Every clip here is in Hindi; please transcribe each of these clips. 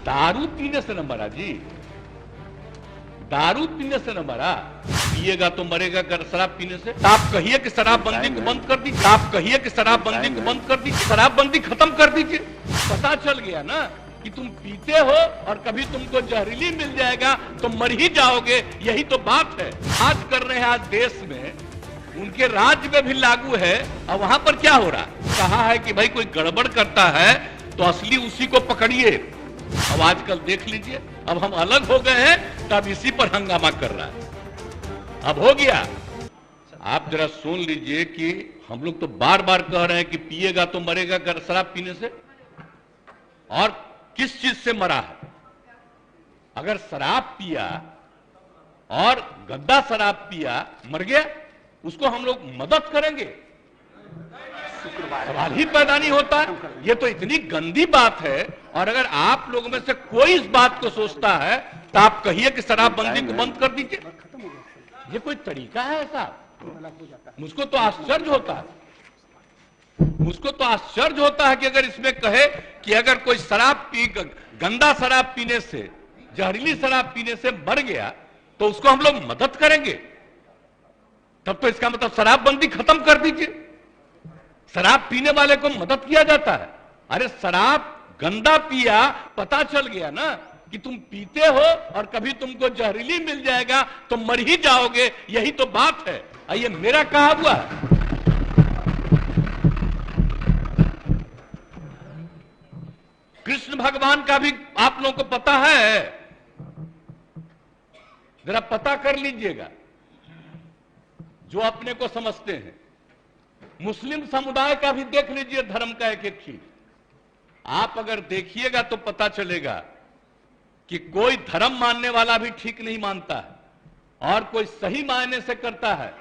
दारू पीने से न मरा जी, दारू पीने से न मरा। पिएगा तो मरेगा अगर शराब पीने से। आप कहिए कि शराबबंदी को बंद कर दीजिए, आप कहिए कि शराबबंदी को बंद कर दीजिए, शराबबंदी खत्म कर दीजिए। पता चल गया ना कि तुम पीते हो और कभी तुमको जहरीली मिल जाएगा तो मर ही जाओगे, यही तो बात है। आज कर रहे हैं आज देश में, उनके राज्य में भी लागू है। और वहां पर क्या हो रहा है, कहा है कि भाई कोई गड़बड़ करता है तो असली उसी को पकड़िए। अब आजकल देख लीजिए, अब हम अलग हो गए हैं तब इसी पर हंगामा कर रहा है। अब हो गया। आप जरा सुन लीजिए कि हम लोग तो बार बार कह रहे हैं कि पिएगा तो मरेगा अगर शराब पीने से। और किस चीज से मरा है? अगर शराब पिया और गंदा शराब पिया मर गया, उसको हम लोग मदद करेंगे? सवाल ही पैदा नहीं होता। ये तो इतनी गंदी बात है। और अगर आप लोगों में से कोई इस बात को सोचता है तो आप कहिए कि शराबबंदी को बंद कर दीजिए। ये कोई तरीका है ऐसा? मुझको तो आश्चर्य होता है, मुझको तो आश्चर्य होता है कि अगर इसमें कहे कि अगर कोई शराब गंदा शराब पीने से, जहरीली शराब पीने से मर गया तो उसको हम लोग मदद करेंगे, तब तो इसका मतलब शराबबंदी खत्म कर दीजिए। शराब पीने वाले को मदद किया जाता है। अरे शराब गंदा पिया, पता चल गया ना कि तुम पीते हो और कभी तुमको जहरीली मिल जाएगा तो मर ही जाओगे, यही तो बात है। ये मेरा कहा हुआ है। कृष्ण भगवान का भी आप लोगों को पता है, जरा पता कर लीजिएगा जो अपने को समझते हैं। मुस्लिम समुदाय का भी देख लीजिए, धर्म का एक एक चीज आप अगर देखिएगा तो पता चलेगा कि कोई धर्म मानने वाला भी ठीक नहीं मानता है और कोई सही मायने से करता है।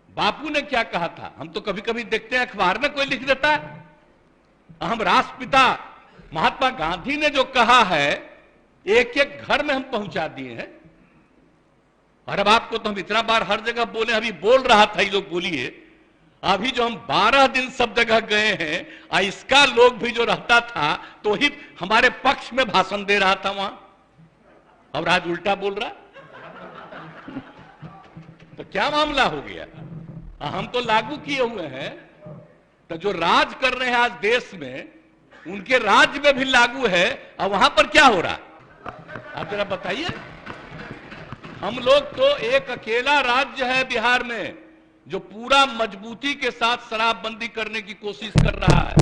बापू ने क्या कहा था, हम तो कभी कभी देखते हैं अखबार में कोई लिख देता है। हम राष्ट्रपिता महात्मा गांधी ने जो कहा है, एक एक घर में हम पहुंचा दिए हैं। और अब आपको तो हम इतना बार हर जगह बोले, अभी बोल रहा था ये लोग, बोलिए अभी जो हम 12 दिन सब जगह गए हैं, इसका लोग भी जो रहता था तो ही हमारे पक्ष में भाषण दे रहा था वहां, और आज उल्टा बोल रहा। तो क्या मामला हो गया? हम तो लागू किए हुए हैं, तो जो राज कर रहे हैं आज देश में, उनके राज्य में भी लागू है। और वहां पर क्या हो रहा, आप जरा बताइए। हम लोग तो एक अकेला राज्य है बिहार में जो पूरा मजबूती के साथ शराबबंदी करने की कोशिश कर रहा है।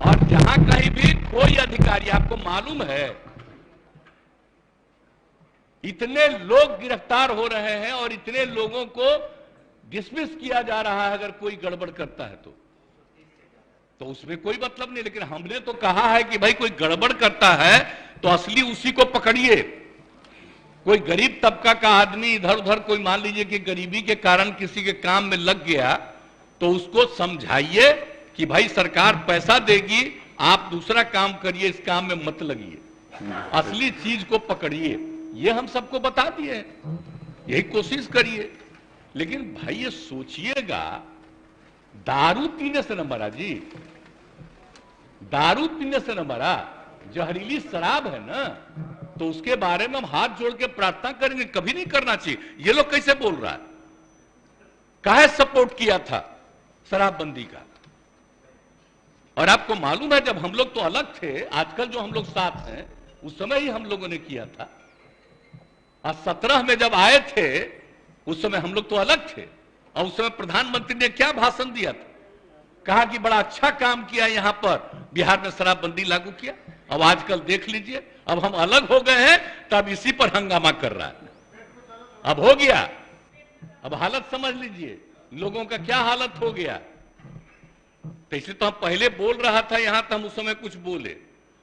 और जहां कहीं भी कोई अधिकारी, आपको मालूम है इतने लोग गिरफ्तार हो रहे हैं और इतने लोगों को डिसमिस किया जा रहा है अगर कोई गड़बड़ करता है तो उसमें कोई मतलब नहीं। लेकिन हमने तो कहा है कि भाई कोई गड़बड़ करता है तो असली उसी को पकड़िए। कोई गरीब तबका का आदमी इधर उधर, कोई मान लीजिए कि गरीबी के कारण किसी के काम में लग गया, तो उसको समझाइए कि भाई सरकार पैसा देगी, आप दूसरा काम करिए, इस काम में मत लगिए, असली चीज को पकड़िए। ये हम सबको बता दिए, यही कोशिश करिए। लेकिन भाई ये सोचिएगा, दारू पीने से न मरा जी, दारू पीने से न मरा, जहरीली शराब है ना, तो उसके बारे में हम हाथ जोड़ के प्रार्थना करेंगे, कभी नहीं करना चाहिए। ये लोग कैसे बोल रहा है? काहे सपोर्ट किया था शराबबंदी का? और आपको मालूम है जब हम लोग तो अलग थे, आजकल जो हम लोग साथ हैं, उस समय ही हम लोगों ने किया था। और 17 में जब आए थे उस समय हम लोग तो अलग थे। और उस समय प्रधानमंत्री ने क्या भाषण दिया था, कहा कि बड़ा अच्छा काम किया, यहां पर बिहार में शराबबंदी लागू किया। अब आजकल देख लीजिए, अब हम अलग हो गए हैं तब इसी पर हंगामा कर रहा है। अब हो गया। अब हालत समझ लीजिए लोगों का क्या हालत हो गया। तो इसलिए तो हम पहले बोल रहा था यहां, तो हम उस समय कुछ बोले,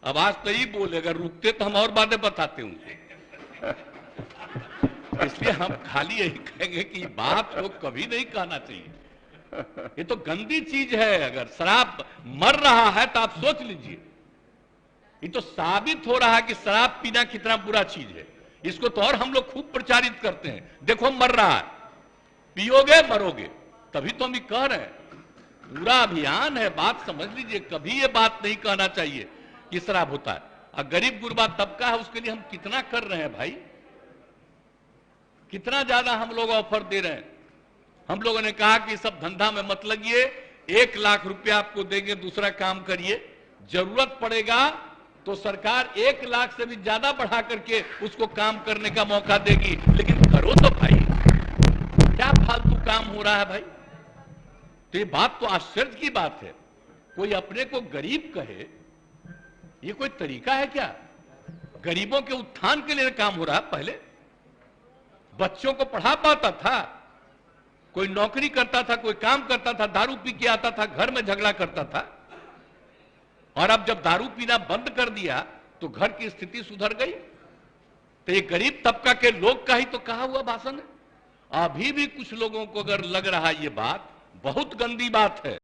अब आज तो ही बोले, अगर रुकते तो हम और बातें बताते उनसे। इसलिए हम खाली यही कहेंगे कि बात को कभी नहीं कहना चाहिए। ये तो गंदी चीज है। अगर शराब मर रहा है तो आप सोच लीजिए, ये तो साबित हो रहा है कि शराब पीना कितना बुरा चीज है। इसको तो और हम लोग खूब प्रचारित करते हैं, देखो मर रहा है, पियोगे मरोगे। तभी तो हम ये कह रहे हैं, पूरा अभियान है। बात समझ लीजिए, कभी ये बात नहीं कहना चाहिए कि शराब होता है। और गरीब गुरबा तबका है, उसके लिए हम कितना कर रहे हैं भाई, कितना ज्यादा हम लोग ऑफर दे रहे हैं। हम लोगों ने कहा कि सब धंधा में मत लगिए, 1 लाख रुपया आपको देंगे, दूसरा काम करिए, जरूरत पड़ेगा तो सरकार 1 लाख से भी ज्यादा बढ़ा करके उसको काम करने का मौका देगी, लेकिन करो तो भाई, क्या फालतू काम हो रहा है भाई। तो ये बात तो आश्चर्य की बात है, कोई अपने को गरीब कहे, ये कोई तरीका है क्या। गरीबों के उत्थान के लिए काम हो रहा है। पहले बच्चों को पढ़ा पाता था, कोई नौकरी करता था, कोई काम करता था, दारू पी के आता था, घर में झगड़ा करता था, और अब जब दारू पीना बंद कर दिया तो घर की स्थिति सुधर गई। तो ये गरीब तबका के लोग का ही तो कहा हुआ भाषण है। अभी भी कुछ लोगों को अगर लग रहा है ये बात बहुत गंदी बात है।